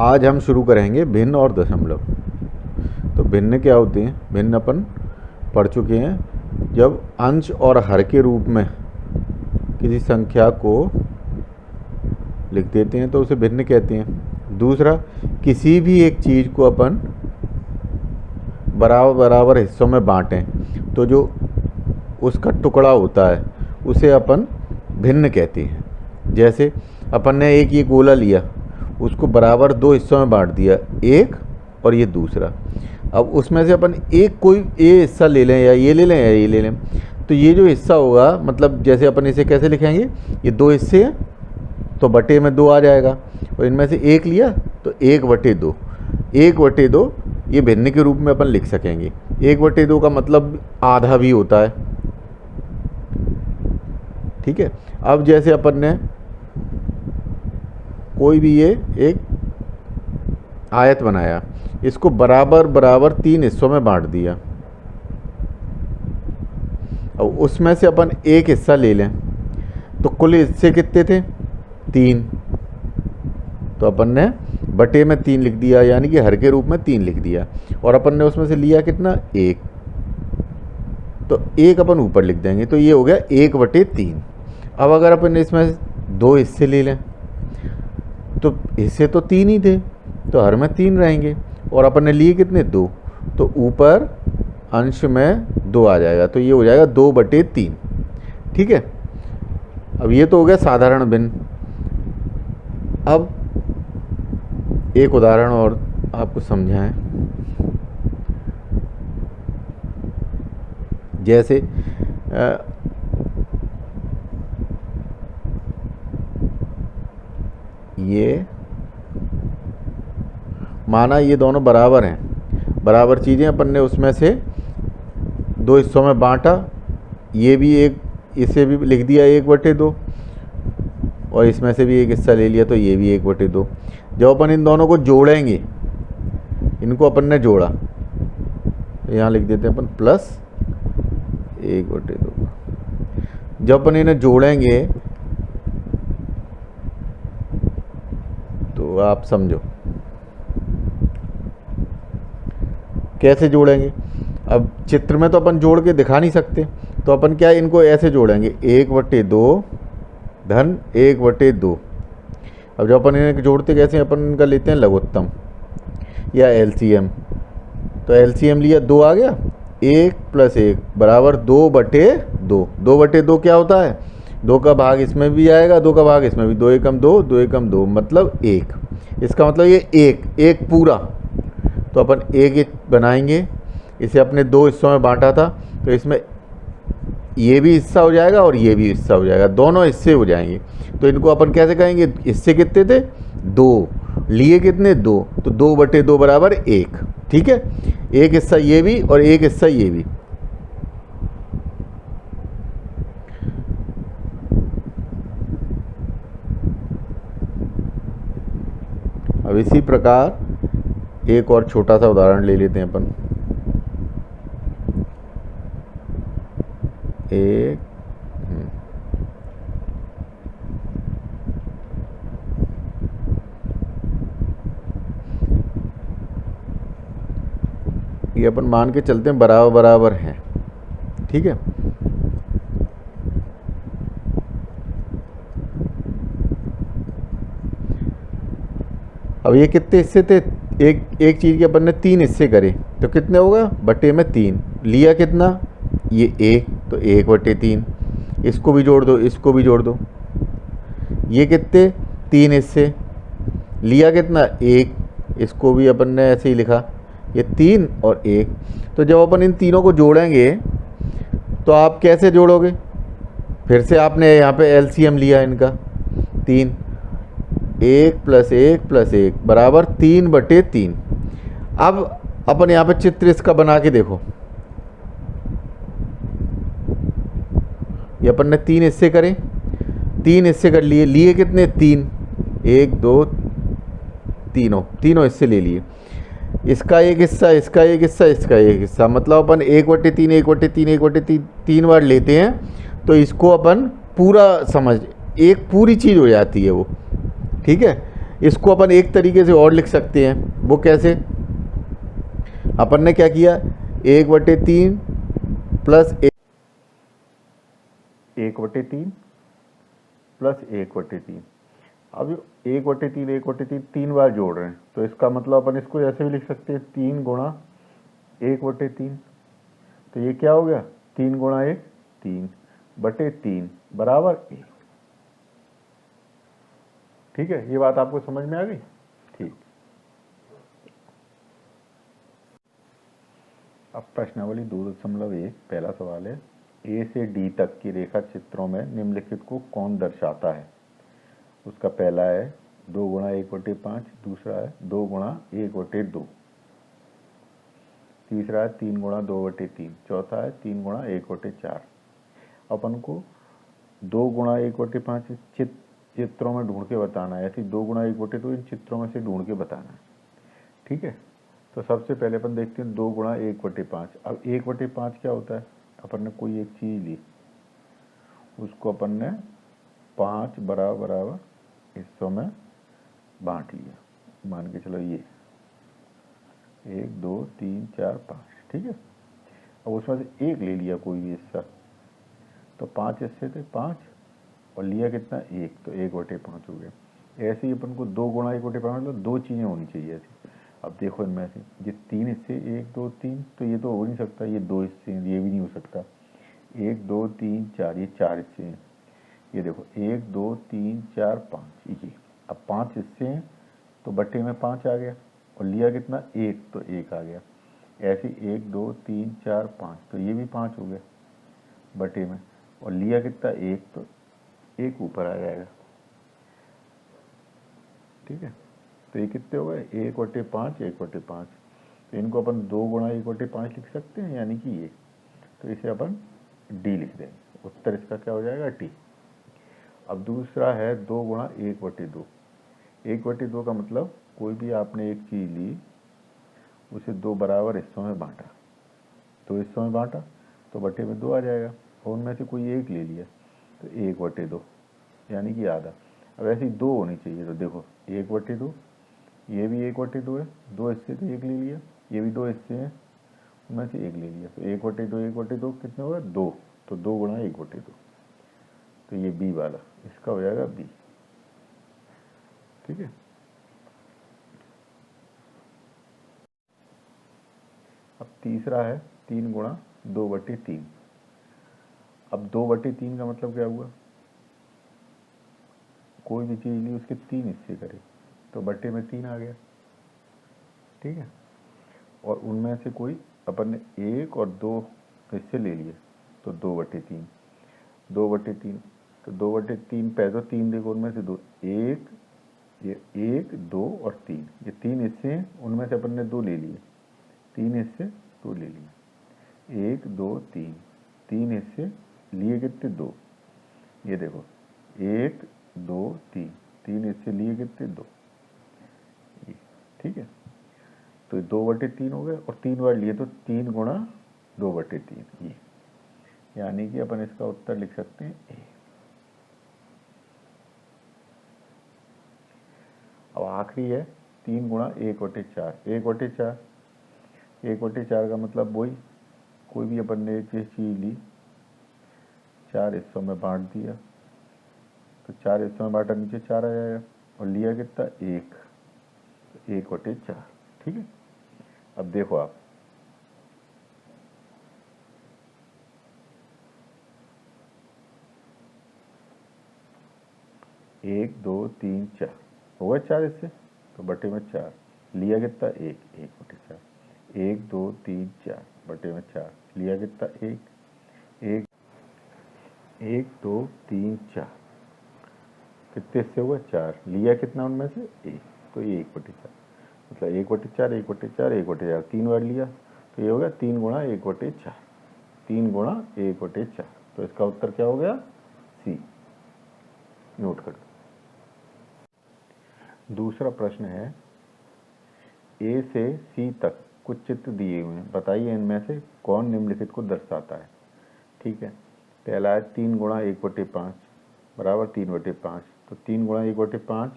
आज हम शुरू करेंगे भिन्न और दशमलव। तो भिन्न क्या होते हैं? भिन्न अपन पढ़ चुके हैं। जब अंश और हर के रूप में किसी संख्या को लिख देते हैं तो उसे भिन्न कहते हैं। दूसरा, किसी भी एक चीज़ को अपन बराबर बराबर हिस्सों में बांटें तो जो उसका टुकड़ा होता है उसे अपन भिन्न कहते हैं। जैसे अपन ने एक ये गोला लिया, उसको बराबर दो हिस्सों में बांट दिया, एक और ये दूसरा। अब उसमें से अपन एक कोई ये हिस्सा ले लें या ये ले लें या ये ले लें, तो ये जो हिस्सा होगा, मतलब जैसे अपन इसे कैसे लिखेंगे, ये दो हिस्से हैं तो बटे में दो आ जाएगा, और इनमें से एक लिया तो एक बटे दो। एक बटे दो ये भिन्न के रूप में अपन लिख सकेंगे। एक बटे दो का मतलब आधा भी होता है। ठीक है। अब जैसे अपन ने कोई भी ये एक आयत बनाया, इसको बराबर बराबर तीन हिस्सों में बांट दिया। अब उसमें से अपन एक हिस्सा ले लें तो कुल हिस्से कितने थे? तीन। तो अपन ने बटे में तीन लिख दिया, यानी कि हर के रूप में तीन लिख दिया, और अपन ने उसमें से लिया कितना? एक। तो एक अपन ऊपर लिख देंगे, तो ये हो गया एक बटे तीन। अब अगर अपन इसमें दो हिस्से ले लें तो हिस्से तो तीन ही थे, तो हर में तीन रहेंगे, और अपन ने लिए कितने? दो। तो ऊपर अंश में दो आ जाएगा, तो ये हो जाएगा दो बटे तीन। ठीक है। अब ये तो हो गया साधारण भिन्न। अब एक उदाहरण और आपको समझाएं। जैसे ये माना ये दोनों बराबर हैं, बराबर चीज़ें, अपन ने उसमें से दो हिस्सों में बांटा, ये भी एक, इसे भी लिख दिया एक बटे दो, और इसमें से भी एक हिस्सा ले लिया तो ये भी एक बटे दो। जब अपन इन दोनों को जोड़ेंगे, इनको अपन ने जोड़ा तो यहाँ लिख देते हैं अपन प्लस एक बटे दो। जब अपन इन्हें जोड़ेंगे तो आप समझो कैसे जोड़ेंगे। अब चित्र में तो अपन जोड़ के दिखा नहीं सकते, तो अपन क्या इनको ऐसे जोड़ेंगे, एक बटे दो धन एक बटे दो। अब जब अपन इन्हें जोड़ते कैसे, अपन इनका लेते हैं लघुत्तम या एलसीएम। तो एलसीएम लिया, दो आ गया, एक प्लस एक बराबर दो बटे दो। दो बटे दो क्या होता है? दो का भाग इसमें भी आएगा, दो का भाग इसमें भी, दो एकम दो, दो एकम दो, मतलब एक। इसका मतलब ये एक पूरा। तो अपन एक बनाएंगे, इसे अपने दो हिस्सों में बांटा था, तो इसमें ये भी हिस्सा हो जाएगा और ये भी हिस्सा हो जाएगा, दोनों हिस्से हो जाएंगे। तो इनको अपन कैसे कहेंगे? हिस्से कितने थे? दो। लिए कितने? दो। तो दो बटे दो बराबर एक। ठीक है। एक हिस्सा ये भी और एक हिस्सा ये भी। अब इसी प्रकार एक और छोटा सा उदाहरण ले लेते हैं अपन। एक ये अपन मान के चलते हैं बराबर बराबर हैं। ठीक है। अब ये कितने हिस्से थे? एक चीज़ के अपन ने तीन हिस्से करे, तो कितने होगा? बटे में तीन। लिया कितना? ये एक, तो एक बटे तीन। इसको भी जोड़ दो, इसको भी जोड़ दो। ये कितने? तीन हिस्से। लिया कितना? एक। इसको भी अपन ने ऐसे ही लिखा, ये तीन और एक। तो जब अपन इन तीनों को जोड़ेंगे तो आप कैसे जोड़ोगे? फिर से आपने यहाँ पे एलसीएम लिया इनका, तीन। एक प्लस एक बराबर तीन बटे तीन। अब अपन यहाँ पे चित्र इसका बना के देखो, ये अपन ने तीन हिस्से करे, तीन हिस्से कर लिए। लिए कितने? तीन। एक दो तीनों हिस्से ले लिए। इसका एक हिस्सा, इसका एक हिस्सा, इसका एक हिस्सा, मतलब अपन एक बटे तीन एक बटे तीन एक बटे तीन तीन बार लेते हैं, तो इसको अपन पूरा समझ, एक पूरी चीज़ हो जाती है वो। ठीक है। इसको अपन एक तरीके से और लिख सकते हैं, वो कैसे? अपन ने क्या किया, 1/3 प्लस 1/3 प्लस 1/3। अब 1/3 1/3 तीन बार जोड़ रहे हैं, तो इसका मतलब अपन इसको ऐसे भी लिख सकते हैं, 3 गुणा 1/3। तो ये क्या हो गया, 3 गुणा 1 3/3 बराबर 1। ठीक है, ये बात आपको समझ में आ गई? ठीक। अब प्रश्नावली 2.1 पहला सवाल है, ए से डी तक की रेखा चित्रों में निम्नलिखित को कौन दर्शाता है? उसका पहला है 2 गुणा 1/5, दूसरा है 2 गुणा 1/2, तीसरा है 3 गुणा 2/3, चौथा है 3 गुणा 1/4। अपन को 2 गुणा 1/5 चित्रों में ढूंढ के बताना है, ऐसी 2 गुणा 1/2 इन चित्रों में से ढूंढ के बताना है। ठीक है, तो सबसे पहले अपन देखते हैं 2 गुणा 1/5। अब 1/5 क्या होता है, अपन ने कोई एक चीज ली, उसको अपन ने 5 बराबर हिस्सों में बांट लिया। मान के चलो ये 1 2 3 4 5, ठीक है। अब उसमें से एक ले लिया कोई भी हिस्सा, तो 5 हिस्से थे 5, और लिया कितना 1, तो 1/5 हो गया। ऐसे ही अपन को 2 गुणा 1/5 मतलब 2 चीज़ें होनी चाहिए ऐसी। अब देखो इनमें से ये 3 हिस्से 1 2 3, तो ये तो हो नहीं सकता, ये 2 हिस्से हैं, ये भी नहीं हो सकता। 1 2 3 4, ये 4 हिस्से हैं। ये देखो 1 2 3 4 5, ये अब 5 हिस्से हैं, तो बट्टे में 5 आ गया, और लिया कितना 1, तो 1 आ गया। ऐसे 1 2 3 4 5, तो ये भी 5 हो गया बटे में, और लिया कितना 1, तो 1 ऊपर आ जाएगा। ठीक है, तो ये कितने हो गए 1/5 1/5। तो इनको अपन 2 गुणा 1/5 लिख सकते हैं, यानी कि ये, तो इसे अपन डी लिख देंगे। उत्तर इसका क्या हो जाएगा, टी। अब दूसरा है 2 गुणा 1/2। 1/2 का मतलब कोई भी आपने एक चीज ली, उसे 2 बराबर हिस्सों में बांटा, 2 हिस्सों में बांटा तो बटे में 2 आ जाएगा, और उनमें से कोई एक ले लिया, तो 1/2 यानी कि आधा। अब ऐसी 2 होनी चाहिए, तो देखो 1/2, ये भी 1/2 है, 2 हिस्से थे 1 ले लिया, ये भी 2 हिस्से हैं, उनमें से 1 ले लिया, तो 1/2 1/2 कितने हो गए 2, तो 2 गुणा 1/2, तो ये बी वाला, इसका हो जाएगा बी। ठीक है, अब तीसरा है 3 गुणा 2/3। अब 2/3 का मतलब क्या हुआ, कोई भी चीज ली उसके 3 हिस्से करे, तो बट्टे में 3 आ गया। ठीक है, और उनमें से कोई अपन ने 1 और 2 हिस्से ले लिए, तो 2/3, 2/3, तो 2/3 पहले तो 3 देखो, उनमें से 2, 1, ये 1 2 और 3, ये 3 हिस्से हैं, उनमें से अपन ने 2 ले लिए, 3 हिस्से 2 ले लिए, 1 2 3, 3 हिस्से लिए कितने 2, ये देखो 1 2 3, 3 हिस्से लिए कितने 2। ठीक है, तो 2/3 हो गए, और 3 बार लिए तो 3 गुणा 2/3, ये यानी कि अपन इसका उत्तर लिख सकते हैं ए। अब आखिरी है 3 गुणा 1/4। 1/4, 1/4 का मतलब वही, कोई भी अपन ने एक चीज ली, 4 हिस्सों में बांट दिया, तो 4 हिस्सों में बांटा, नीचे 4 आ जाएगा, और लिया कितना 1, 1/4। ठीक है, अब देखो आप, एक 2 3 4 हो गए 4 हिस्से, तो बटे में 4, लिया कितना 1, 1/4, 1 2 3 4 बटे में 4, लिया कितना 1, 1 1 2 3 4, कितने हिस्से हुए 4, लिया कितना उनमें से 1, तो ये 1/4, मतलब 1/4 1/4 1/4, 3 बार लिया, तो ये हो गया 3 गुणा 1/4, 3 गुणा 1/4। तो इसका उत्तर क्या हो गया, सी। नोट कर दो। दूसरा प्रश्न है, ए से सी तक कुछ चित्र दिए हुए हैं, बताइए इनमें से कौन निम्नलिखित को दर्शाता है। ठीक है, पहला है 3 गुणा 1/5 बराबर 3/5, तो 3 गुणा 1/5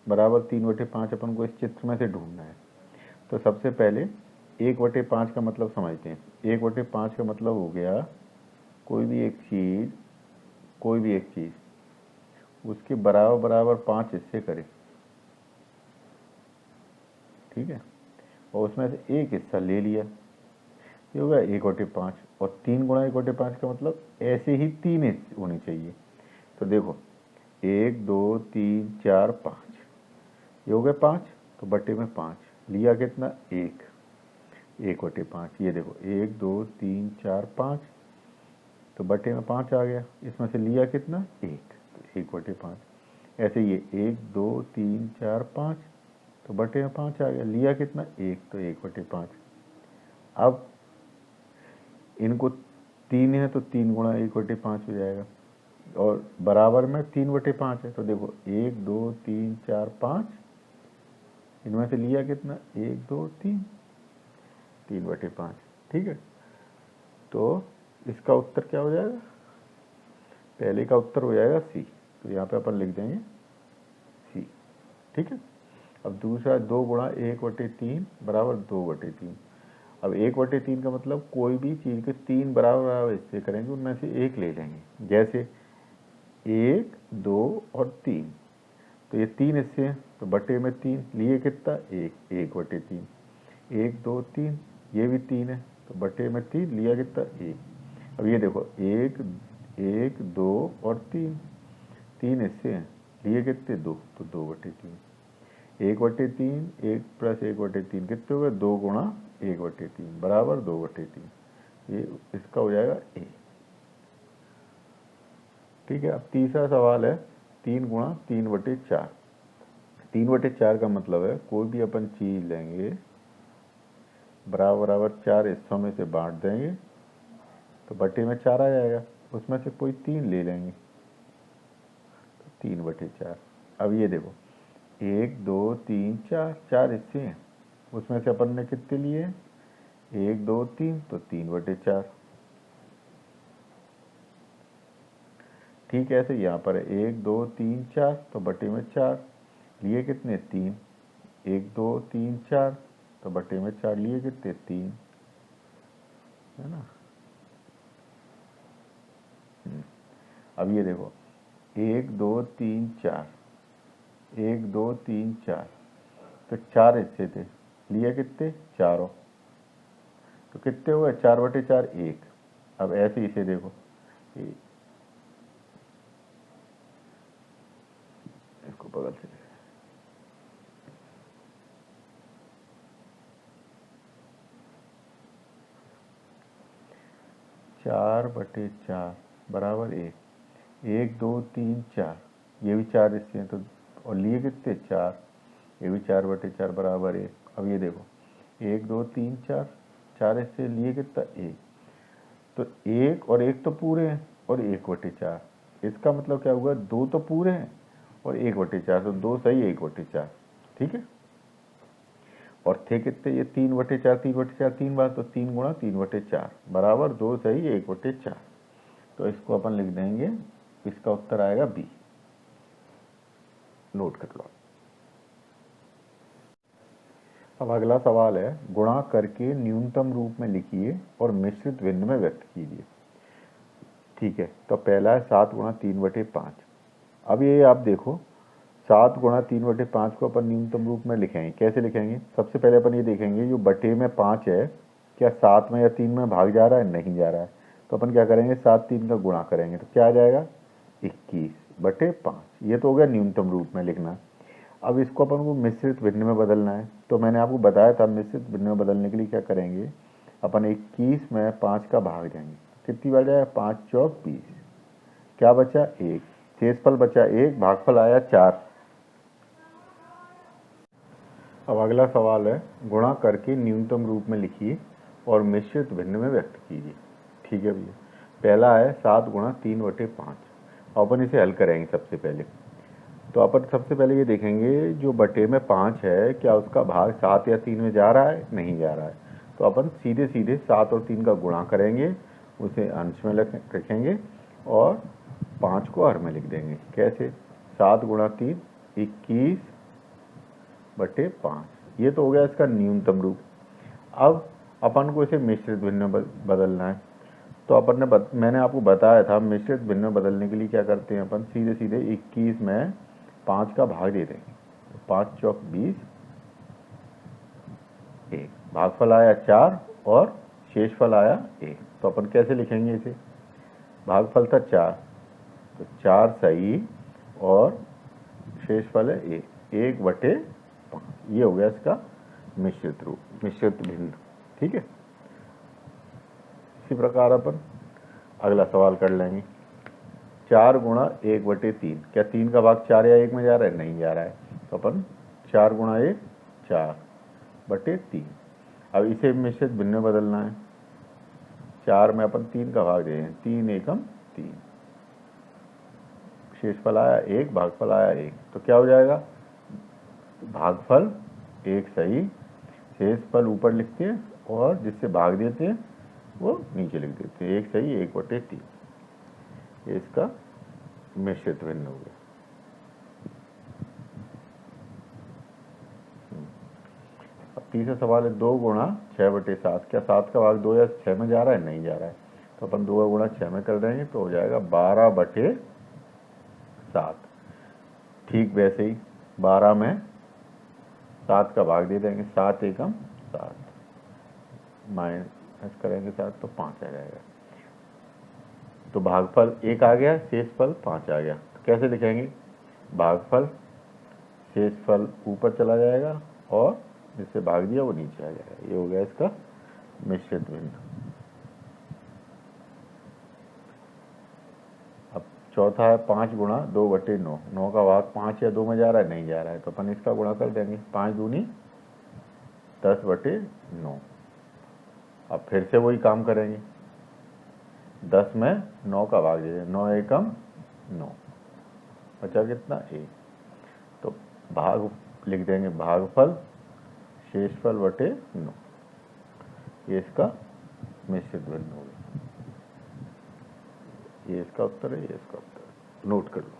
बराबर 3/5 अपन को इस चित्र में से ढूंढना है। तो सबसे पहले 1/5 का मतलब समझते हैं। 1/5 का मतलब हो गया कोई भी एक चीज़ उसके बराबर बराबर 5 हिस्से करे, ठीक है, और उसमें से एक हिस्सा ले लिया, ये हो गया 1/5। और 3 गुणा 1/5 का मतलब ऐसे ही 3 हिस्से होने चाहिए। तो देखो 1 2 3 4 5, ये हो गए 5, तो बटे में 5 लिया कितना 1/5। ये देखो 1 2 3 4 5, तो बटे में 5 आ गया, इसमें से लिया कितना 1, तो 1/5। ऐसे ये 1 2 3 4 5, तो बटे में 5 आ गया, लिया कितना 1, तो 1/5। अब इनको 3 है तो 3 गुणा 1/5 हो जाएगा, और बराबर में 3/5 है। तो देखो 1 2 3 4 5, इनमें से लिया कितना 1 2 3, 3/5, ठीक है। तो इसका उत्तर क्या हो जाएगा, पहले का उत्तर हो जाएगा सी। तो यहाँ पे अपन लिख देंगे सी, ठीक है। अब दूसरा 2 गुणा 1/3 बराबर 2/3। अब 1/3 का मतलब कोई भी चीज़ के 3 बराबर बराबर हिस्से करेंगे, उनमें से एक ले लेंगे। जैसे 1 2 और 3, तो ये 3 हिस्से हैं, तो बटे में 3 लिए कितना 1/3। 1 2 3, ये भी 3 है, तो बटे में 3 लिया कितना 1। अब ये देखो 1 1 2 और 3 हिस्से हैं, लिए कितने 2, तो 2/3। 1/3, 1 प्लस 1/3 कितने हो गए 2 गुणा 1/3 बराबर 2/3। ये इसका हो जाएगा ए, ठीक है। अब तीसरा सवाल है 3 गुणा 3/4। 3/4 का मतलब है कोई भी अपन चीज लेंगे, बराबर बराबर 4 हिस्सों में से बांट देंगे, तो बटे में 4 आ जाएगा, उसमें से कोई 3 ले लेंगे, तो 3/4। अब ये देखो 1 2 3 4, 4 हिस्से हैं, उसमें से अपन ने कितने लिए 1 2 3, तो 3/4, ठीक है। ऐसे यहाँ पर 1 2 3 4, तो बटे में 4 लिए कितने 3, 1 2 3 4, तो बटे में 4 लिए कितने 3, है ना। अब ये देखो 1 2 3 4, 1 2 3 4, तो 4 हिस्से थे, लिए कितने 4, तो कितने हुए 4/4 1। अब ऐसे इसे देखो, इसको बगल से 4/4 बराबर 1, 1 2 3 4, ये भी 4 हिस्से हैं, तो और लिए कितने 4, ये भी 4/4 बराबर 1। अब ये देखो 1 2 3 4, 4 हिस्से लिए कितना 1, तो 1 और 1 तो पूरे हैं और 1/4, इसका मतलब क्या हुआ 2 तो पूरे हैं और 1/4, तो 2 सही 1/4, ठीक है। और थे कितने ये 3/4, 3/4 3 बार, तो 3 गुणा 3/4 बराबर 2 सही 1/4। तो इसको अपन लिख देंगे, इसका उत्तर आएगा बी, नोट कर लो। अब अगला सवाल है गुणा करके न्यूनतम रूप में लिखिए और मिश्रित भिन्न में व्यक्त कीजिए, ठीक है। तो पहला है 7 गुणा 3/5। अब ये आप देखो 7 गुणा 3/5 को अपन न्यूनतम रूप में लिखेंगे, कैसे लिखेंगे, सबसे पहले अपन ये देखेंगे जो बटे में 5 है क्या 7 में या 3 में भाग जा रहा है, नहीं जा रहा है, तो अपन क्या करेंगे 7 3 का गुणा करेंगे, तो क्या आ जाएगा 21/5। ये तो हो गया न्यूनतम रूप में लिखना। अब इसको अपन को मिश्रित भिन्न में बदलना है, तो मैंने आपको बताया था मिश्रित भिन्न में बदलने के लिए क्या करेंगे, अपन 21 में 5 का भाग जाएंगे, कितनी बार जाएगा 5 चौक 20, क्या बचा 1, शेषफल बचा 1, भागफल आया 4। अब अगला सवाल है गुणा करके न्यूनतम रूप में लिखिए और मिश्रित भिन्न में व्यक्त कीजिए, ठीक है भैया। पहला है 7 गुणा 3/5, अपन इसे हल करेंगे सबसे पहले। तो अपन सबसे पहले ये देखेंगे जो बटे में 5 है क्या उसका भाग 7 या 3 में जा रहा है, नहीं जा रहा है, तो अपन सीधे सीधे 7 और 3 का गुणा करेंगे, उसे अंश में रखेंगे और 5 को हर में लिख देंगे। कैसे 7 गुणा 3 21 बटे 5। ये तो हो गया इसका न्यूनतम रूप। अब अपन को इसे मिश्रित भिन्न में बदलना है। तो अपन ने मैंने आपको बताया था मिश्रित भिन्न में बदलने के लिए क्या करते हैं अपन, सीधे सीधे 21 में 5 का भाग दे देंगे। तो 5 चौक 20, 1 भागफल आया 4 और शेषफल आया 1। तो अपन कैसे लिखेंगे इसे, भागफल था 4 तो 4 सही और शेषफल है 1 बटे 5। ये हो गया इसका मिश्रित रूप, मिश्रित भिन्न। ठीक है, इसी प्रकार अपन अगला सवाल कर लेंगे। 4 गुणा 1 बटे 3। क्या 3 का भाग 4 या 1 में जा रहा है, नहीं जा रहा है। तो अपन 4 गुणा 1 4 बटे 3। अब इसे मिश्रित भिन्न में बदलना है। 4 में अपन 3 का भाग दे दें, 3 एकम 3, शेषफल आया 1, भागफल आया 1। तो क्या हो जाएगा, भागफल 1 सही, शेषफल ऊपर लिखते हैं और जिससे भाग देते हैं वो नीचे लिख देते हैं, 1 सही 1 बटे 3। ये इसका मिश्रित भिन्न हो गया। अब तीसरा सवाल है 2 गुणा 6 बटे 7। क्या 7 का भाग 2 या 6 में जा रहा है, नहीं जा रहा है। तो अपन 2 गुणा 6 में कर देंगे तो हो जाएगा 12 बटे 7। ठीक वैसे ही 12 में 7 का भाग दे देंगे, 7 एकम 7, माइनस करेंगे 7 तो 5 आ जाएगा। तो भागफल 1 आ गया, शेषफल 5 आ गया। तो कैसे लिखेंगे, भागफल शेषफल ऊपर चला जाएगा और जिससे भाग दिया वो नीचे आ जाएगा। ये हो गया इसका मिश्रित भिन्न। अब चौथा है 5 गुणा 2 बटे 9। 9 का भाग 5 या 2 में जा रहा है, नहीं जा रहा है। तो अपन इसका गुणा कर देंगे, 5 दूनी 10 बटे 9। अब फिर से वही काम करेंगे, 10 में 9 का भाग दे दें, 9 एकम 9, बचा कितना 1। तो भाग लिख देंगे, भागफल शेषफल बटे 9। ये इसका मिश्रित भिन्न हो गया। ये इसका उत्तर है, ये इसका उत्तर है, नोट कर लो।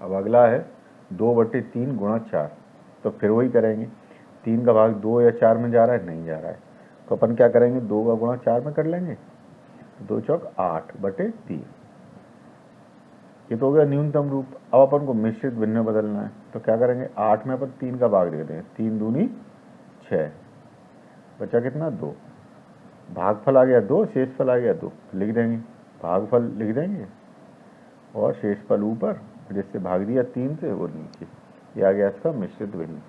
अब अगला है 2 बटे 3 गुणा 4। तो फिर वही करेंगे, 3 का भाग 2 या 4 में जा रहा है, नहीं जा रहा है। तो अपन क्या करेंगे, 2 का गुणा 4 में कर लेंगे, 2 चौक 8 बटे 3। ये तो हो गया न्यूनतम रूप। अब अपन को मिश्रित भिन्न में बदलना है। तो क्या करेंगे, 8 में अपन 3 का भाग दे दें, 3 दूनी 6, बचा कितना 2। भागफल आ गया 2, शेषफल आ गया 2। लिख देंगे, भागफल लिख देंगे और शेषफल ऊपर, जिससे भाग दिया 3 से वो नीचे। ये आ गया इसका मिश्रित भिन्न।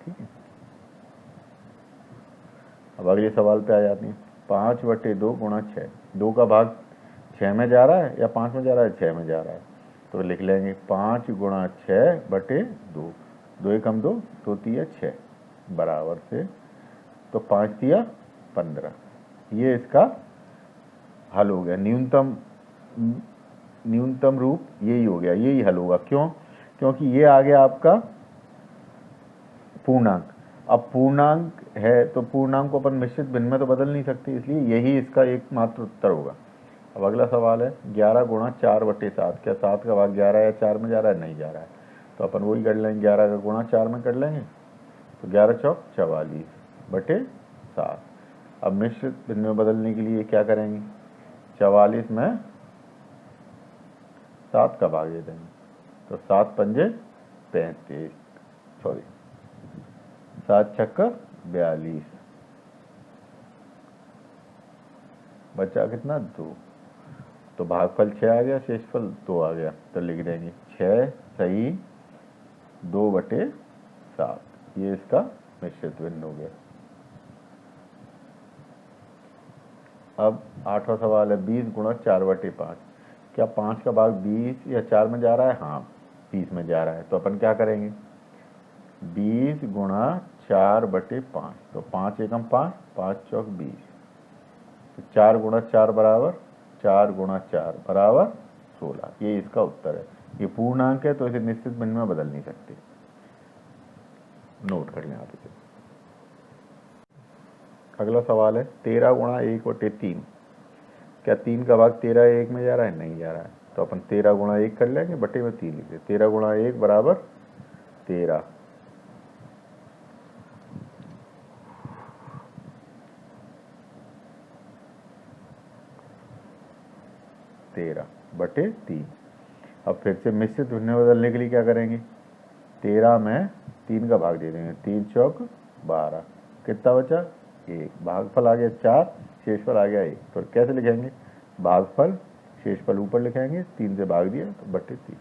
ठीक है, अब अगले सवाल पे आ जाते हैं। 5 बटे 2 गुणा 6। 2 का भाग 6 में जा रहा है या 5 में जा रहा है, 6 में जा रहा है। तो लिख लेंगे 5 गुणा 6 बटे 2। 2 एकम 2, 2 तिया 6 बराबर से, तो 5 तिया 15। ये इसका हल हो गया। न्यूनतम रूप यही हो गया, यही हल होगा। क्यों, क्योंकि ये आ गया आपका पूर्णांक। अब पूर्णांक है तो पूर्णांक को अपन मिश्रित भिन्न में तो बदल नहीं सकते, इसलिए यही इसका एकमात्र उत्तर होगा। अब अगला सवाल है 11 गुणा 4 बटे 7। क्या 7 का भाग 11 या 4 में जा रहा है, नहीं जा रहा है। तो अपन वही कर लेंगे, 11 का गुणा 4 में कर लेंगे, तो 11 चौक 44 बटे 7। अब मिश्रित भिन्न में बदलने के लिए क्या करेंगे, 44 में 7 का भाग दे देंगे, तो 7 पंजे 35, 7 छक्का 42, बचा कितना 2। तो भागफल 6 आ गया, शेषफल 2 आ गया। तो लिख देंगे 6 सही 2 बटे 7। ये इसका मिश्रित भिन्न हो गया। अब 8वां सवाल है 20 गुणा 4 बटे 5। क्या 5 का भाग 20 या 4 में जा रहा है, हाँ 20 में जा रहा है। तो अपन क्या करेंगे, 20 गुणा 4 बटे 5। तो 5 एकम 5, 5 चौक 20। तो 4 गुणा 4 बराबर 4 गुणा 4 बराबर 16। ये इसका उत्तर है। ये पूर्णांक है तो इसे निश्चित भिन्न में बदल नहीं सकते, नोट कर लें आप इसे। अगला सवाल है 13 गुणा 1 बटे 3। क्या 3 का भाग 13 या 1 में जा रहा है, नहीं जा रहा है। तो तो अपन 13 गुणा 1 कर लेंगे, बटे में 3 लिख दें। 13 गुणा 1 बराबर 13। 13 बटे 3। अब फिर से मिश्रित भिन्न में बदलने के लिए क्या करेंगे, 13 में 3 का भाग दे देंगे, 3 चौक 12, कितना बचा 1, भागफल आ गया 4, शेषफल आ गया 1। तो कैसे लिखेंगे, भागफल शेषफल ऊपर लिखेंगे, 3 से भाग दिया तो बटे 3,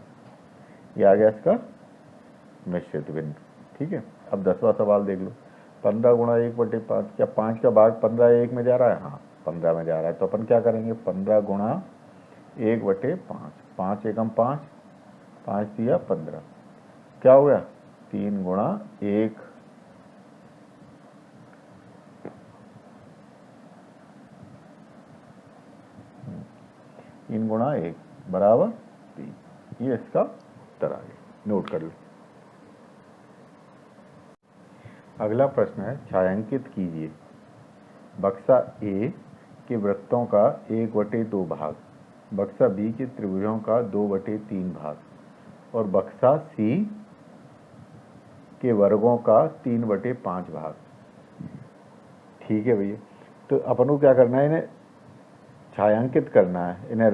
ये आ गया इसका मिश्रित भिन्न। ठीक है, अब 10वां सवाल देख लो। 15 गुणा 1 बटे 5, क्या 5 का भाग 15 1 में जा रहा है, हाँ 15 में जा रहा है। तो अपन क्या करेंगे, 15 गुणा 1 बटे 5, 5 एकम 5, 5 दिया 15, क्या हो गया 3 गुणा 1 3 गुणा 1 बराबर 3, ये इसका उत्तर आ गया, नोट कर लो। अगला प्रश्न है, छायांकित कीजिए बक्सा ए के वृत्तों का 1/2 भाग, बक्सा बी के त्रिभुजों का 2/3 भाग और बक्सा सी के वर्गों का 3/5 भाग। ठीक है भैया, तो अपन को क्या करना है, इन्हें छायांकित करना है, इन्हें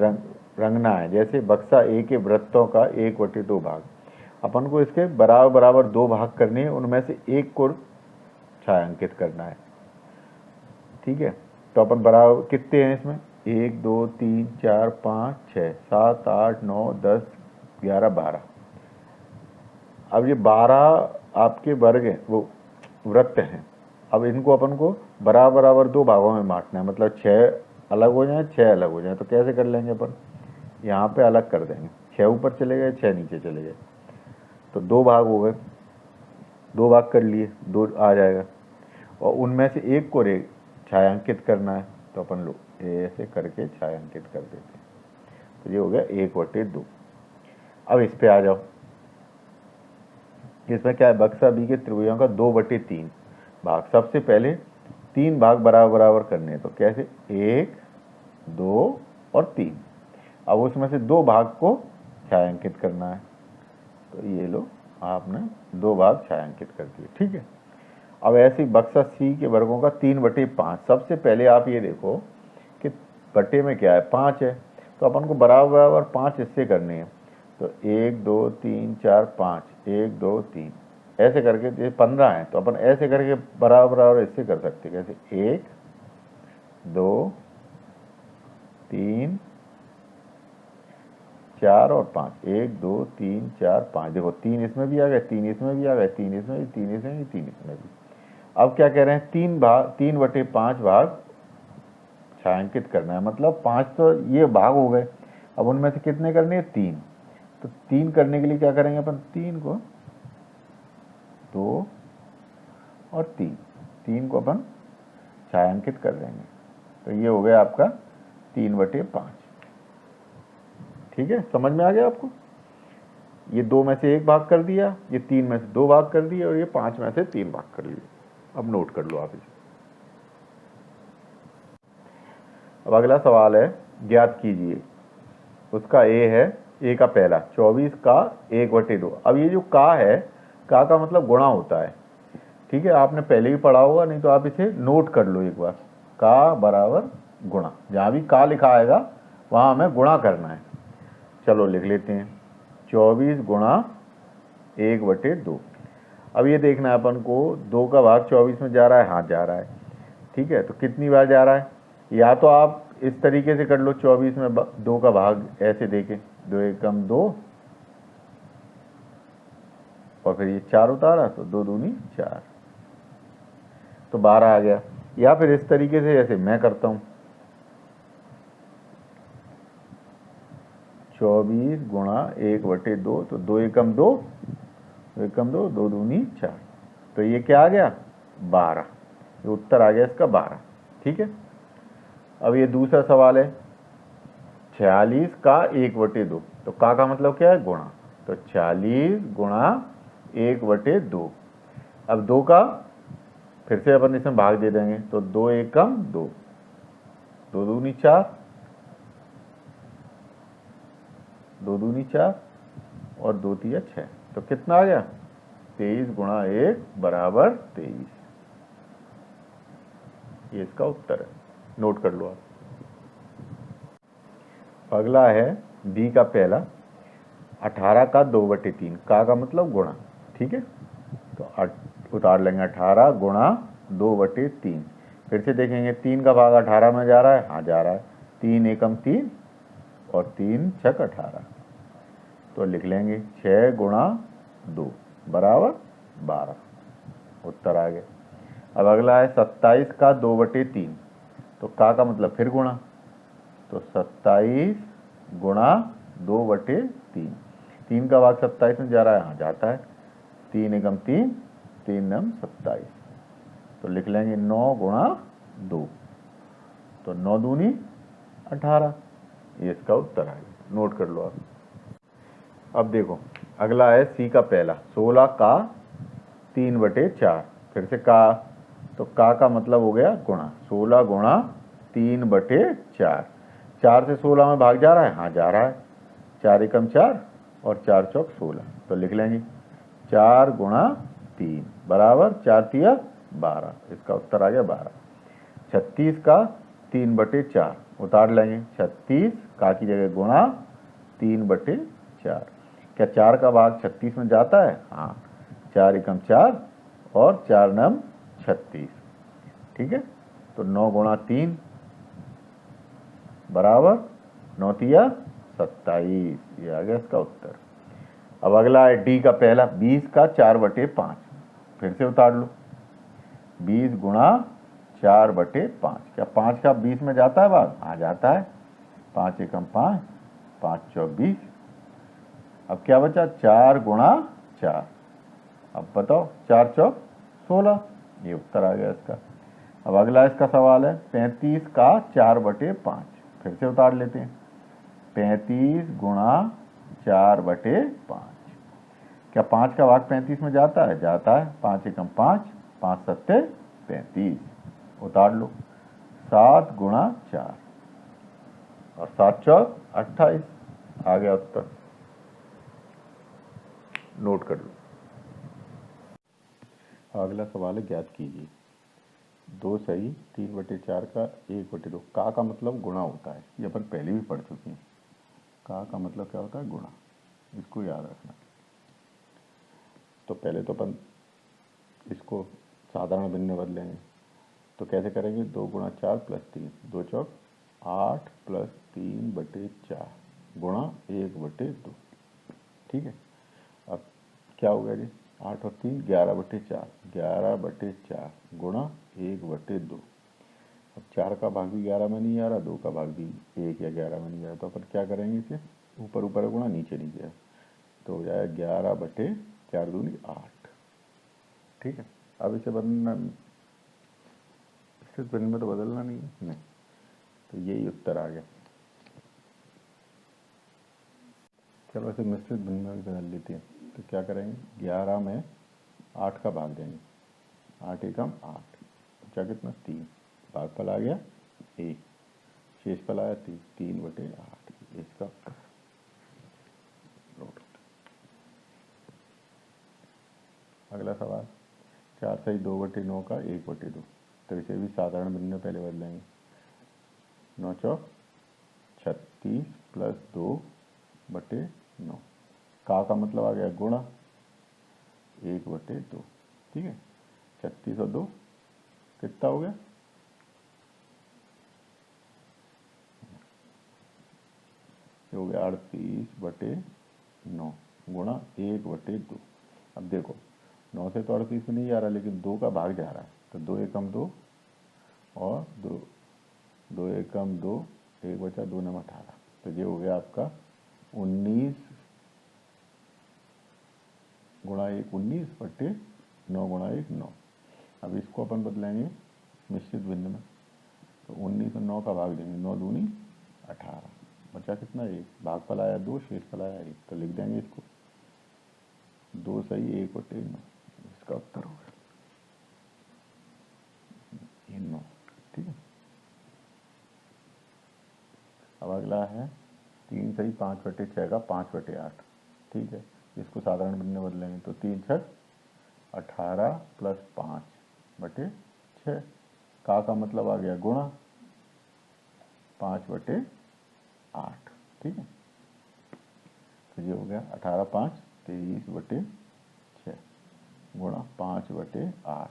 रंगना है। जैसे बक्सा ए के वृत्तों का 1/2 भाग, अपन को इसके बराबर बराबर 2 भाग करने हैं, उनमें से एक को छायांकित करना है। ठीक है, तो अपन बराबर कितने हैं इसमें, 1 2 3 4 5 6 7 8 9 10 11 12। अब ये 12 आपके वर्ग हैं, वो वृत्त हैं। अब इनको अपन को बराबर बराबर 2 भागों में बांटना है, मतलब 6 अलग हो जाए 6 अलग हो जाए। तो कैसे कर लेंगे अपन, यहाँ पे अलग कर देंगे, 6 ऊपर चले गए 6 नीचे चले गए, तो 2 भाग हो गए, 2 भाग कर लिए, 2 आ जाएगा। और उनमें से एक को छायांकित करना है, तो अपन लोग ऐसे करके छायांकित कर देते हैं। तो ये हो गया 1/2। अब इस पे आ जाओ, इसमें क्या है, बक्सा बी के त्रिभुजों का 2/3 भाग। सबसे पहले 3 भाग बराबर बराबर करने हैं, तो कैसे 1 2 और 3। अब उसमें से 2 भाग को छायांकित करना है, तो ये लो आपने 2 भाग छायांकित कर दिए। ठीक है, अब ऐसे ही बक्सा सी के वर्गों का 3/5। सबसे पहले आप ये देखो कि बटे में क्या है, 5 है, तो अपन को बराबर बराबर 5 हिस्से करने हैं। तो 1 2 3 4 5, 1 2 3 ऐसे करके, ये 15 है, तो अपन ऐसे करके बराबर बराबर हिस्से कर सकते हैं। कैसे 1 2 3 4 और 5, 1 2 3 4 5। देखो 3 इसमें भी आ गए, 3 इसमें भी आ गए, 3 इसमें भी, 3 इसमें भी, 3 इसमें भी। अब क्या कह रहे हैं, 3/5 भाग छायांकित करना है, मतलब 5 तो ये भाग हो गए। अब उनमें से कितने करने हैं, 3। तो 3 करने के लिए क्या करेंगे अपन, 3 को 2 और 3 को अपन छायांकित कर देंगे। तो ये हो गया आपका 3/5। ठीक है, समझ में आ गया आपको। ये 2 में से 1 भाग कर दिया, ये 3 में से 2 भाग कर दिए, और ये 5 में से 3 भाग कर लिए। अब नोट कर लो आप इसे। अब अगला सवाल है, ज्ञात कीजिए, उसका ए है, ए का पहला 24 का 1/2। अब ये जो का है, का मतलब गुणा होता है। ठीक है, आपने पहले ही पढ़ा होगा, नहीं तो आप इसे नोट कर लो एक बार। का बराबर गुणा, जहाँ भी का लिखा आएगा वहाँ हमें गुणा करना है। चलो लिख लेते हैं, 24 गुणा 1/2। अब ये देखना है अपन को, 2 का भाग 24 में जा रहा है, हाँ जा रहा है। ठीक है, तो कितनी बार जा रहा है, या तो आप इस तरीके से कर लो, 24 में 2 का भाग ऐसे देके, 2 एकम 2, और फिर ये 4 उतारा, तो 2 दूनी 4, तो 12 आ गया। या फिर इस तरीके से जैसे मैं करता हूँ, 24 गुणा 1/2, तो 2 एकम 2, 2 एकम 2, 2 दूनी 4, तो ये क्या आ गया 12। ये उत्तर आ गया इसका 12। ठीक है, अब ये दूसरा सवाल है, 46 का 1/2। तो का मतलब क्या है, गुणा। तो 46 गुणा 1/2। अब 2 का फिर से अपन इसमें भाग दे देंगे, तो 2 एकम 2, 2 दूनी 4, 2 दूनी 4 और 2 तिया 6। तो कितना आ गया? 23 गुणा 1 बराबर 23। ये इसका उत्तर है, नोट कर लो आप। अगला है बी का पहला, 18 का 2/3 का मतलब गुणा। ठीक है, तो उतार लेंगे 18 गुणा 2/3। फिर से देखेंगे 3 का भाग 18 में जा रहा है, हाँ जा रहा है। 3 एकम 3 और 3 छक 18, तो लिख लेंगे 6 गुणा 2 बराबर 12। उत्तर आ गया। अब अगला है 27 का 2/3, तो का मतलब फिर गुणा, तो 27 गुणा 2/3। 3 का भाग 27 में जा रहा है, हाँ जाता है। 3 एकम 3, 3 नम 27, तो लिख लेंगे 9 गुणा 2, तो 9 दूनी 18। ये इसका उत्तर है, नोट कर लो आप। अब देखो अगला है सी का पहला, 16 का 3/4। फिर से का, तो का मतलब हो गया गुणा। 16 गुणा 3/4। 4 से 16 में भाग जा रहा है, हाँ जा रहा है। 4 एकम 4 और 4 चौक 16, तो लिख लेंगे 4 गुणा 3 बराबर 4 तिया 12। इसका उत्तर आ गया 12। 36 का 3/4 उतार लेंगे। 36 का की जगह गुणा 3/4। क्या 4 का भाग 36 में जाता है? हाँ। 4 एकम 4 और 4 नम 36। ठीक है, तो 9 गुणा 3 बराबर 9 तिया 27। ये आ गया इसका उत्तर। अब अगला है डी का पहला, 20 का 4/5। फिर से उतार लो। 20 गुणा 4/5। क्या 5 का 20 में जाता है भाग? हाँ जाता है। 5 एकम 5, 5 चौक 20। अब क्या बचा? 4 गुणा 4। अब बताओ 4 चौक 16। ये उत्तर आ गया इसका। अब अगला इसका सवाल है 35 का 4/5। फिर से उतार लेते हैं। 35 गुणा 4/5। क्या 5 का भाग 35 में जाता है? जाता है। 5 एकम 5, 5 सत्ते 35। उतार लो। 7 गुणा 4 और 7 चौक 28। आ गया उत्तर, नोट कर लो। अगला सवाल है, ज्ञात कीजिए 2 सही 3/4 का 1/2। का मतलब गुणा होता है, ये अपन पहले भी पढ़ चुके हैं। का मतलब क्या होता है? गुणा। इसको याद रखना। तो पहले तो अपन इसको साधारण भिन्न में बदलेंगे। तो कैसे करेंगे? 2 गुणा 4 प्लस 3, 2 चौक 8 प्लस 3/4 गुणा 1/2। ठीक है, अब क्या हो गया जी? 8 और 3 11/4, 11/4 गुणा 1/2। अब 4 का भाग भी 11 में नहीं आ रहा, 2 का भाग भी 1 या 11 में नहीं आ रहा, तो अपन क्या करेंगे? इसे ऊपर ऊपर गुणा, नीचे नीचे, तो हो जाएगा 11/4 दूनी 8। ठीक है, अब इसे बदलना, इससे भिन्न में तो बदलना नहीं, तो यही उत्तर आ गया। चलो इसे मिश्रित भिन्न में बदल लेते हैं। तो क्या करेंगे? 11 में 8 का भाग देंगे। 8 एकम 8, बचा कितना? 3। भागफल आ गया 1, शेषफल आया 3/8। इसका नोट। अगला सवाल, 4 सही 2/9 का 1/2। तो इसे भी साधारण भिन्न में पहले बदलेंगे। 9 चौक 36 प्लस 2/9। का मतलब आ गया गुणा 1/2। ठीक है, 36 और 2 कितना हो गया? ये हो गया 38/9 गुणा 1/2। अब देखो 9 से तो 38 में नहीं जा रहा, लेकिन 2 का भाग जा रहा है, तो 2 एकम 2 और 2 एकम 2, 1 बचा 2 नम 18। तो ये हो गया आपका 19 गुणा 1 19/9 गुणा 1 9। अब इसको अपन बदलेंगे मिश्रित भिन्न में। तो 19 और 9 का भाग देंगे, 9 दूनी 18, बचा कितना? 1। भागफल आया 2, शेषफल आया 1, तो लिख देंगे इसको 2 सही 1/9। इसका उत्तर होगा ये 9। ठीक है, अब अगला है 3 सही 5/6 का 5/8, ठीक है। इसको साधारण भिन्न में बदलेंगे तो 3 6 18 प्लस 5/6 का मतलब आ गया गुणा 5/8, ठीक है। तो ये हो गया 18 5 23/6 गुणा 5/8।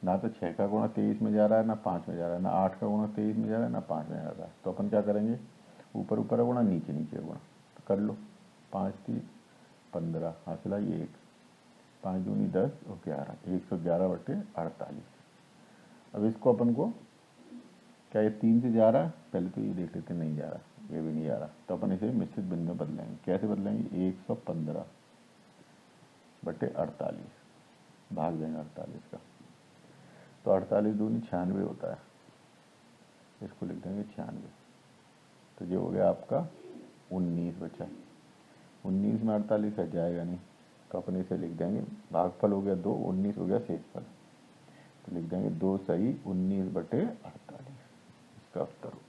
ना तो 6 का गुणा 23 में जा रहा है, ना 5 में जा रहा है, ना 8 का गुणा 23 में जा रहा है, ना 5 में जा रहा है। तो अपन क्या करेंगे, ऊपर ऊपर गुणा, नीचे नीचे गुणा। तो कर लो, 5 3 15 हासिल आई 1, 5 दूनी 10 और 11, 111/48। अब इसको अपन को क्या ये 3 से जा रहा है, पहले तो ये देख लेते नहीं जा रहा, ये भी नहीं जा रहा, तो अपन इसे मिश्रित भिन्न में बदलेंगे। कैसे बदलेंगे, 115/48 भाग देंगे 48 का, तो 48 दूनी 96 होता है, इसको लिख देंगे 96। तो ये हो गया आपका 19 बचा। 19 में 48 हट जाएगा नहीं, तो अपन इसे लिख देंगे, भागफल हो गया 2, 19 हो गया शेषफल, तो लिख देंगे 2 सही 19/48, इसका उत्तर हो गया।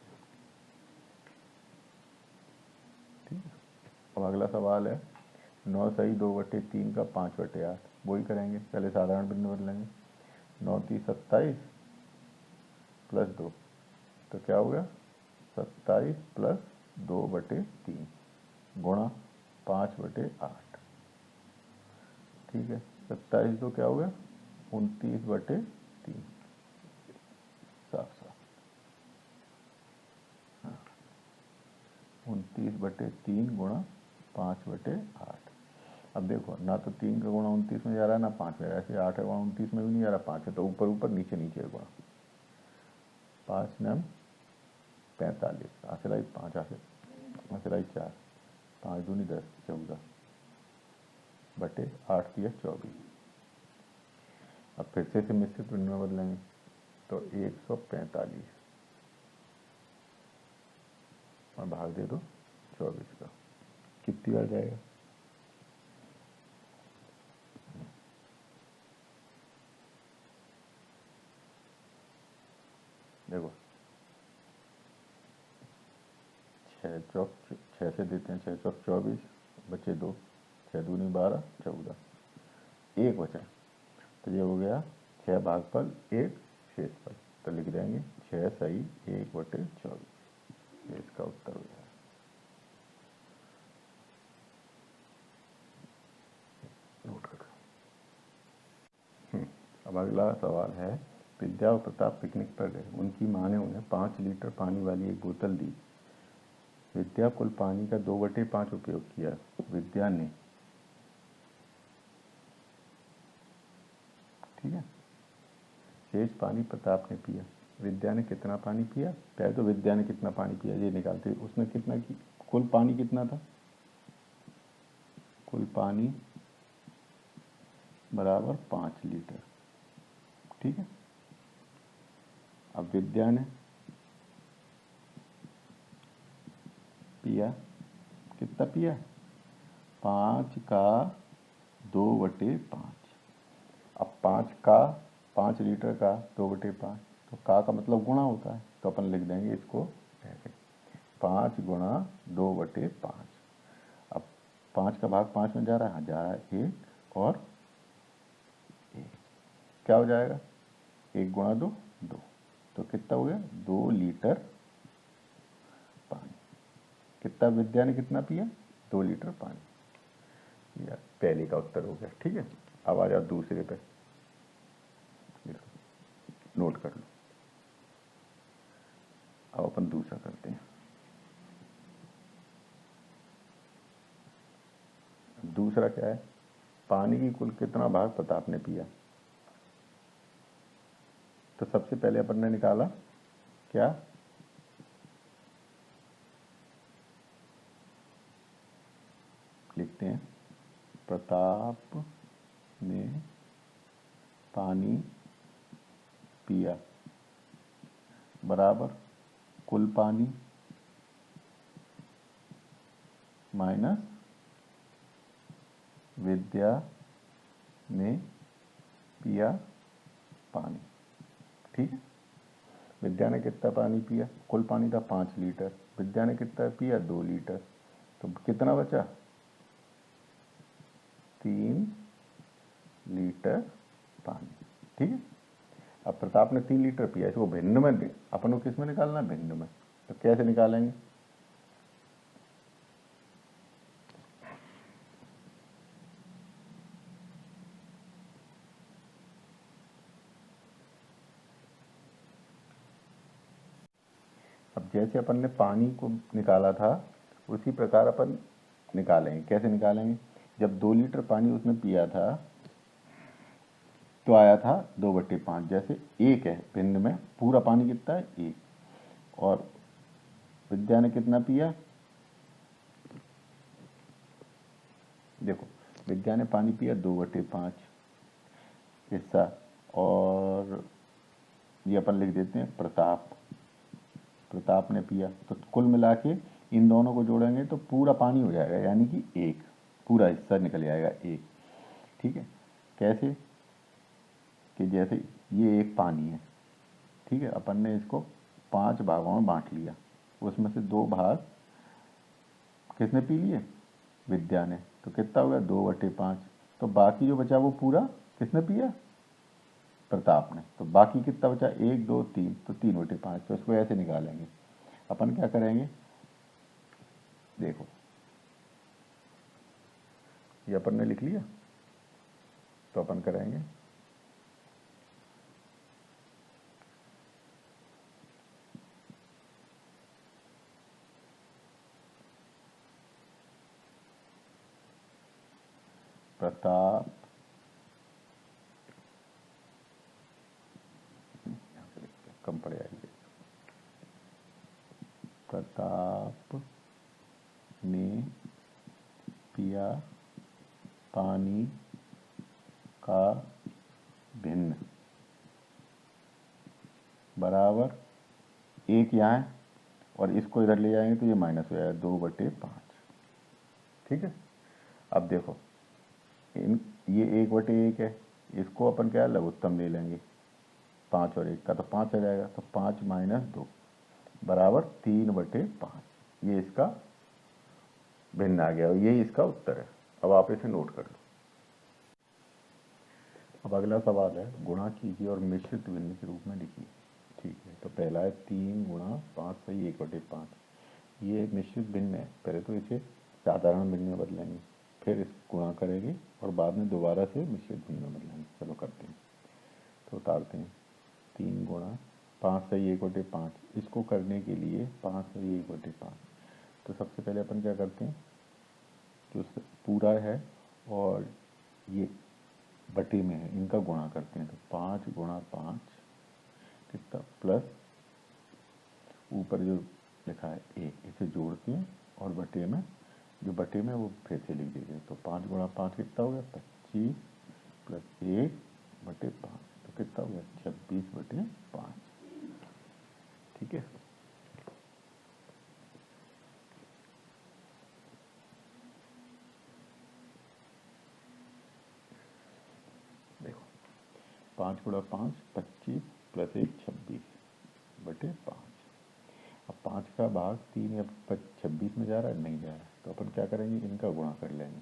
ठीक है। अब अगला सवाल है 9 सही 2/3 का 5/8, वही करेंगे, पहले साधारण भिन्न बदलेंगे। 9 3 27 प्लस 2, तो क्या हो गया 27 प्लस 2/3 गुणा 5/8, ठीक है। 27 तो क्या हो गया 29/3, साफ साफ 29/3 गुणा 5/8। अब देखो, ना तो 3 का गुणा 29 में जा रहा है, ना 5 में जा रहा है, ऐसे 8 का गुणा 29 में भी नहीं जा रहा, 5 है तो ऊपर ऊपर नीचे नीचे गुणा। 5 9 45 हासिल आई 5, हासिल आई 4, 5 दूनी 10 14/8 दिया 24। अब फिर से मिश्रित भिन्न में बदलेंगे, तो 145 और भाग दे दो 24 का, कितनी बार जाएगा, देखो 6 से देते हैं, 6 चौक 24 बचे 2, 6 दूनी 12 14, 1 बचा, तो ये हो गया 6 भागफल 1 शेषफल, तो लिख देंगे 6 सही 1/24, ये इसका उत्तर हो गया। नोट कर। अब अगला सवाल है, विद्या और प्रताप पिकनिक पर गए, उनकी माँ ने उन्हें 5 लीटर पानी वाली एक बोतल दी। विद्या कुल पानी का 2/5 उपयोग किया। विद्या ने, ठीक है, शेष पानी प्रताप ने पिया। विद्या ने कितना पानी पिया, पहले तो विद्या ने कितना पानी पिया ये निकालते, उसने कितना की, कुल पानी कितना था, कुल पानी बराबर 5 लीटर, ठीक है। अब विद्या ने पिया, कितना पिया, 5 का 2/5। अब 5 लीटर का 2/5, तो का मतलब गुणा होता है, तो अपन लिख देंगे इसको ऐसे, 5 गुणा 2/5। अब 5 का भाग 5 में जा रहा है, हाँ जा रहा है, 1 और 1, क्या हो जाएगा 1 गुणा 2 2, तो कितना हो गया 2 लीटर पानी। कितना विद्या ने कितना पिया, 2 लीटर पानी, या पहले का उत्तर हो गया, ठीक है। अब आ जाओ दूसरे पे, नोट कर लो। अब अपन दूसरा करते हैं। दूसरा क्या है, पानी की कुल कितना भाग प्रताप ने पिया। तो सबसे पहले अपन ने निकाला क्या, लिखते हैं प्रताप ने पानी पिया बराबर कुल पानी माइनस विद्या ने पिया पानी, ठीक है। विद्या ने कितना पानी पिया, कुल पानी था 5 लीटर, विद्या ने कितना पिया 2 लीटर, तो कितना बचा 3 लीटर पानी। ठीक है, अब प्रताप ने 3 लीटर पिया, इसको भिन्न में अपन को किस में निकालना है, भिन्न में। तो कैसे निकालेंगे, अब जैसे अपन ने पानी को निकाला था उसी प्रकार अपन निकालेंगे। कैसे निकालेंगे, जब 2 लीटर पानी उसने पिया था तो आया था 2/5, जैसे 1 है भिन्न में, पूरा पानी कितना है 1, और विद्या ने कितना पिया, देखो विद्या ने पानी पिया 2/5 हिस्सा, और ये अपन लिख देते हैं प्रताप ने पिया। तो कुल मिला के इन दोनों को जोड़ेंगे तो पूरा पानी हो जाएगा, यानी कि 1 पूरा हिस्सा निकल जाएगा 1। ठीक है, कैसे कि जैसे ये 1 पानी है, ठीक है, अपन ने इसको 5 भागों में बांट लिया, उसमें से 2 भाग किसने पी लिए, विद्या ने, तो कितना हो गया 2/5, तो बाकी जो बचा वो पूरा किसने पिया, प्रताप ने, तो बाकी कितना बचा 1 2 3, तो 3/5। तो इसको ऐसे निकालेंगे, अपन क्या करेंगे, देखो ये अपन ने लिख लिया, तो अपन करेंगे प्रताप कम पड़ जाएगी, प्रताप ने पिया पानी का भिन्न बराबर 1 यहाँ है, और इसको इधर ले जाएंगे तो ये माइनस हो जाएगा 2/5। ठीक है, अब देखो ये 1/1 है, इसको अपन क्या लघुत्तम ले लेंगे, 5 और 1 का तो 5 आ जाएगा, तो 5 - 2 बराबर 3/5, ये इसका भिन्न आ गया और यही इसका उत्तर है। अब आप इसे नोट कर लो। अब अगला सवाल है, गुणा कीजिए और मिश्रित भिन्न के रूप में लिखिए। ठीक है, तो पहला है 3 × 5 सही 1/5, ये एक मिश्रित भिन्न है, पहले तो इसे साधारण भिन्न में बदलेंगे, फिर इस गुणा करेंगे और बाद में दोबारा से मिश्रित भिन्न में बदलेंगे। चलो करते हैं, तो उतारते हैं, 3 × 5 सही 1/5, इसको करने के लिए 5 सही 1/5, तो सबसे पहले अपन क्या करते हैं, जो पूरा है और ये बटे में है इनका गुणा करते हैं, तो 5 × 5 कितना प्लस ऊपर जो लिखा है 1, इसे जोड़ते हैं और बटे में जो बटे में वो फिर से लिख दीजिए, तो 5 × 5 कितना हो गया 25 प्लस 1/5, तो कितना हो गया 26/5। ठीक है, देखो 5 × 5 25 प्लस 1 26/5। अब 5 का भाग 3 या 26 में जा रहा है, नहीं जा रहा है, तो अपन क्या करेंगे, इनका गुणा कर लेंगे,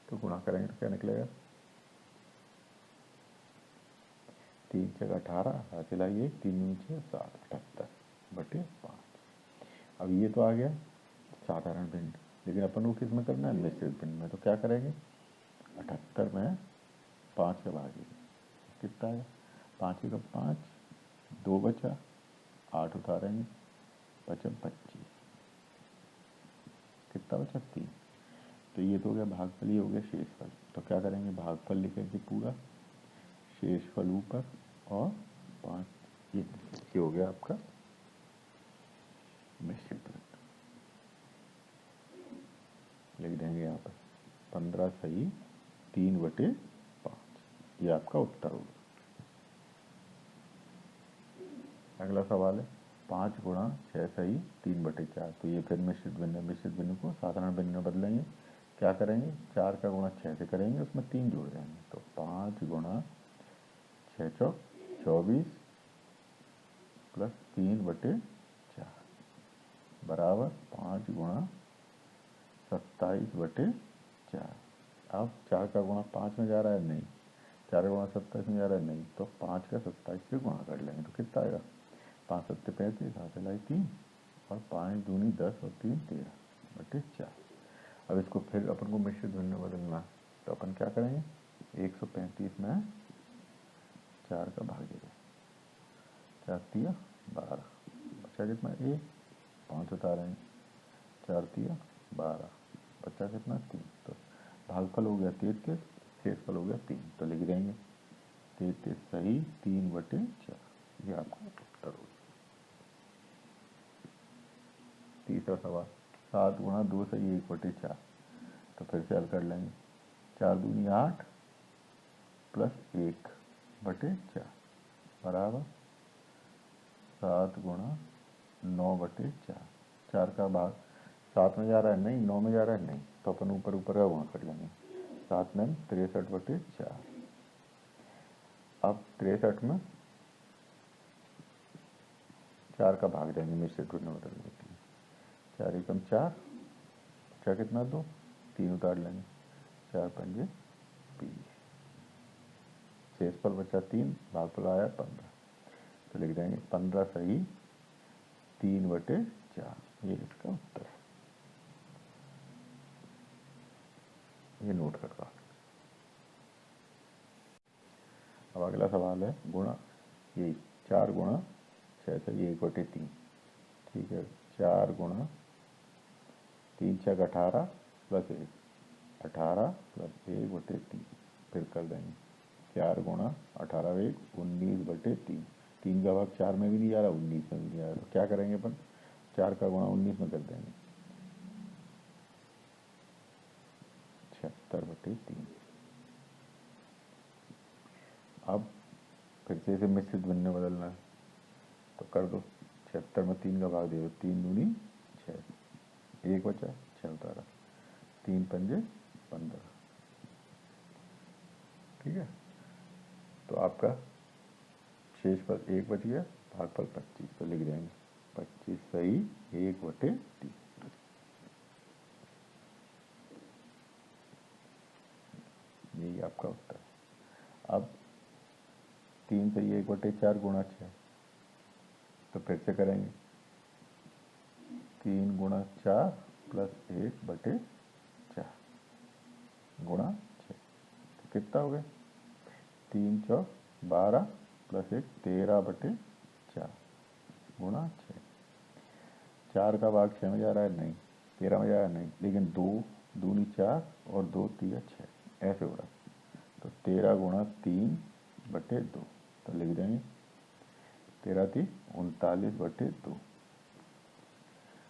तो गुणा करेंगे तो क्या निकलेगा 3 × 6 = 18, हासिल आई 3 × 6 = 7, 78/5। अब ये तो आ गया साधारण भिन्न, लेकिन अपन को किस में करना है, मिश्रित भिन्न में, तो क्या करेंगे 78 में 5 का भाग कितना है, 5 × 5 2 बचा, 8 उतारेंगे, बचा 25, कितना बचा 3, तो ये तो हो गया भागफल, ये हो गया शेषफल, तो क्या करेंगे भागफल लिखेंगे पूरा, शेषफल ऊपर और 5, ये हो गया आपका मिश्रित भिन्न। लिख देंगे यहाँ पर 15 सही 3/5, ये आपका उत्तर होगा। अगला सवाल है 5 × 6 सही 3/4, तो ये फिर मिश्रित भिन्न को साधारण भिन्न में बदलेंगे, क्या करेंगे 4 का गुणा 6 से करेंगे, उसमें 3 जोड़ देंगे, तो 5 × 6 = 24 प्लस 3/4 बराबर 5 गुणा 27/4। अब 4 का गुणा 5 में जा रहा है नहीं, 4 का गुणा 27 में जा रहा है नहीं, तो 5 का 27 से गुणा कर लेंगे तो कितना आएगा, 5 7 35, 7 लाई 3 और 5 दूनी 10 और 3 13/4। अब इसको फिर अपन को मिश्रित भिन्न में बदलना है, तो अपन क्या करेंगे, 135 में 4 का भाग देंगे, 4 तिया 12, बचा कितना 1, 5 उतारेंगे, 4 तिया 12, बचा कितना 3, तो भागफल हो गया 33, शेषफल हो गया 3, तो लिख देंगे 33 सही 3/4, ये आपका उत्तर हो गया। तीसरा सवाल, 7 गुणा 2 सही 1/4, तो फिर से हल कर लेंगे, 4 दूनी 8 प्लस 1/4 बराबर 7 गुणा 9/4। 4 का भाग 7 में जा रहा है नहीं, 9 में जा रहा है नहीं, तो अपन ऊपर ऊपर का गुणा कर लेंगे, 7 में 63/4। अब 63 में 4 का भाग देंगे मिश्रित भिन्न बदलने के लिए, 4 एकम 4, बचा कितना 2, 3 उतार लेंगे, 4 पंजे 20, शेषफल बचा 3, भागफल आया 15, तो लिख देंगे 15 सही 3/4, ये इसका उत्तर है, ये नोट करवा। अब अगला सवाल है गुणा, ये 4 गुणा 6 सही 1/3, ठीक है, 4 गुणा 3 6 18 प्लस 1, 18 प्लस 1/3, फिर कर देंगे 4 गुणा 18 1 19/3, 3 का भाग 4 में भी नहीं आ रहा, 19 में भी नहीं आ रहा, तो क्या करेंगे अपन, 4 का गुणा 19 में कर देंगे, 76/3। अब फिर से इसे मिश्रित भिन्न में बदलना है, तो कर दो, 76 में 3 का भाग दे दो, 3 दूनी 6, 1 बचा 6 उतारा, 3 पंजे 15, ठीक है, तो आपका शेषफल 1 बच गया, भागफल 25, तो लिख देंगे 25 सही 1/3, यही आपका उत्तर है। अब 3 सही 1/4 गुणा 6, तो फिर से करेंगे 3 गुणा 4 प्लस 1/4 गुणा 6, तो कितना हो गया, 3 चौक 12 प्लस 1 13/4 गुणा 6, 4 का भाग 6 में जा रहा है नहीं, 13 में जा रहा है नहीं, लेकिन 2 दूनी 4 और 2 तिया 6 ऐसे हो रहा है, तो 13 गुणा 3/2, तो लिख देंगे 13 3 39/2।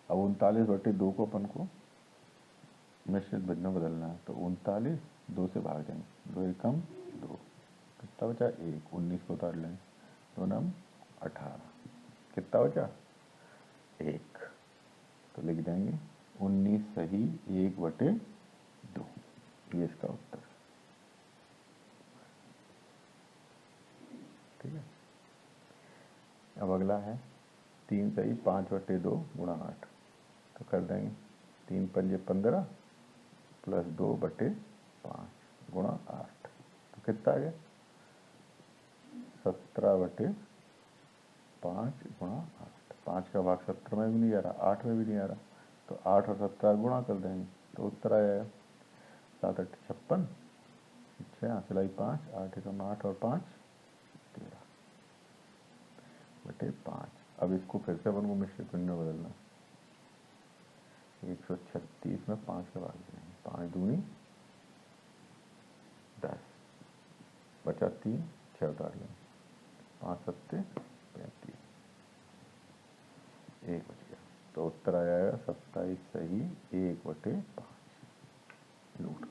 अब 39/2 को अपन को मिश्रित भिन्न में बदलना है, तो 39 2 से भाग देंगे, 2 एकम 2, कितना बचा 1, 19 को उतार लेंगे, 2 नम 18, कितना बचा 1, तो लिख देंगे 19 सही 1/2, ये इसका उत्तर है, ठीक है। अब अगला है 3 सही 5/2 गुणा 8, तो कर देंगे 3 पंजे 15 प्लस 2/5 गुणा 8, तो कितना आ गया 17/5 गुणा 8, 5 का भाग 17 में भी नहीं आ रहा, 8 में भी नहीं आ रहा, तो 8 और 17 गुणा कर देंगे, तो उत्तर आया 7 8 56, 6 सिलाई 5, 8 एकम 8 और 5 13/5। अब इसको फिर से अपन को मिश्रित भिन्न में बदलना, 136 में 5 का भाग देंगे, 5 दूनी 10, बचा 3 6 उतार लेंगे, 5 7 35, 1 बच गया, तो उत्तर आया 27 सही 1/5, नोट।